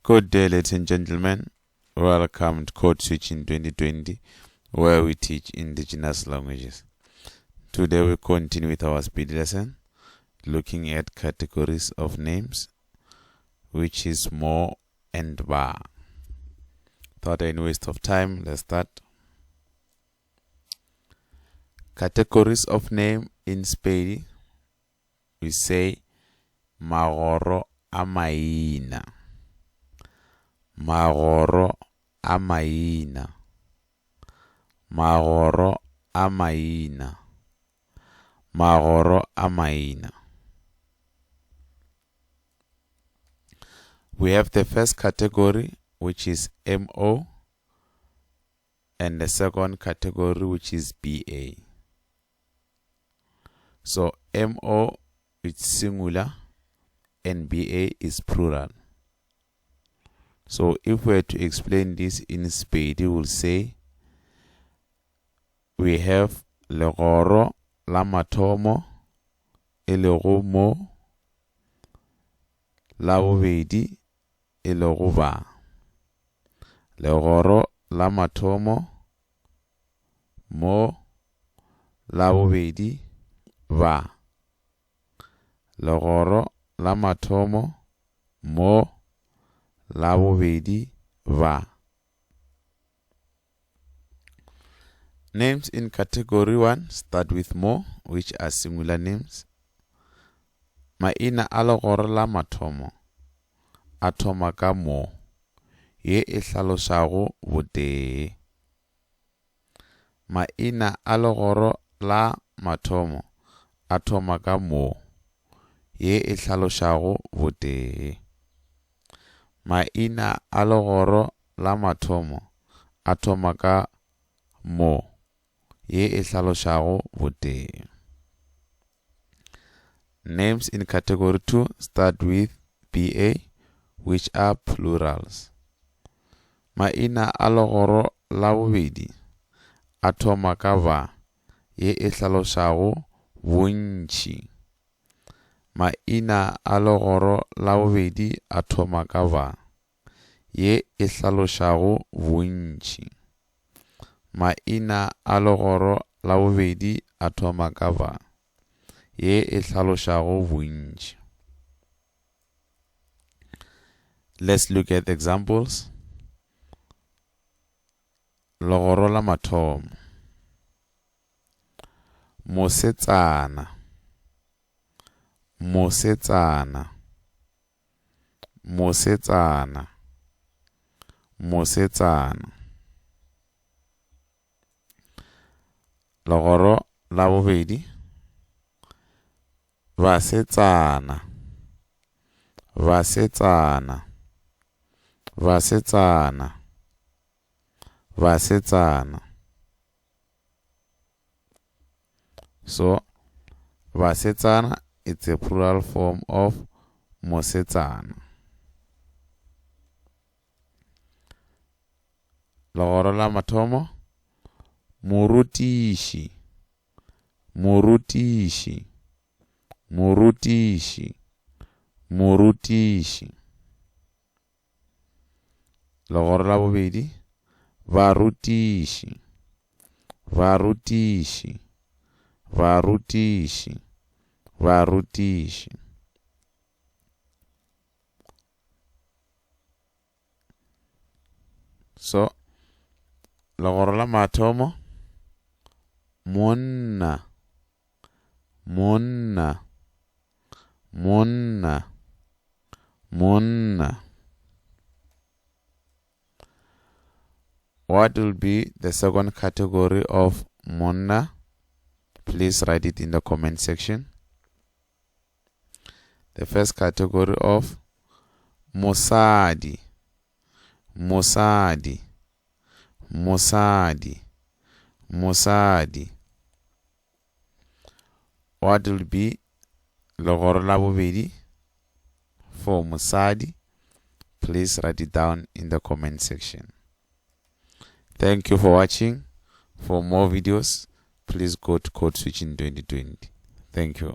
Good day, ladies and gentlemen. Welcome to Code Switching 2020, where we teach indigenous languages. Today we continue with our speed lesson, looking at categories of names, which is mo and ba. Without any waste of time, let's start. Categories of name in Spedi, we say magoro a maina. Magoro a maina. Magoro a maina. Magoro a maina. We have the first category, which is MO, and the second category, which is BA. So MO is singular and BA is plural. So if we were to explain this in Spedi, we will say we have legoro la mathomo e lego mo, la bobedi e lego ba. Legoro la mathomo mo, la bobedi ba. Legoro la mathomo mo, la bobedi ba. Names in category 1 start with mo, which are singular names. Maina a legoro la mathomo a thoma ka mo, ye e hlalosago botee. Maina a legoro la mathomo a thoma ka mo, ye e hlalosago botee. Maina a legoro la mathomo a thoma ka mo, ye e hlalosago botee. Names in category 2 start with BA, which are plurals. Maina a legoro la bobedi a thoma ka ba, ye e hlalosago bontši. Maina a legoro la bobedi a thoma ka ba, ye e hlalosago bontši. Maina a legoro la bobedi a thoma ka ba, ye e hlalosago bontši. Let's look at examples. Legoro la mathomo. Mosetsana. Mosetsana. Mosetsana. Mosetsana. Legoro la bobedi. Basetsana. Basetsana. Basetsana. Basetsana. So, basetsana, it's a plural form of mosetsana. Legoro la mathomo. Morutiši. Morutiši. Morutiši. Morutiši. Legoro la bobedi. Barutiši. Barutiši. Barutiši. Barutiši. So, legoro la mathomo. Monna. Monna. Monna. Monna. What will be the second category of monna? Please write it in the comment section. The first category of mosadi. Mosadi. Mosadi. Mosadi. What will be legoro la bobedi for mosadi? Please write it down in the comment section. Thank you for watching. For more videos, please go to Code Switching 2020. Thank you.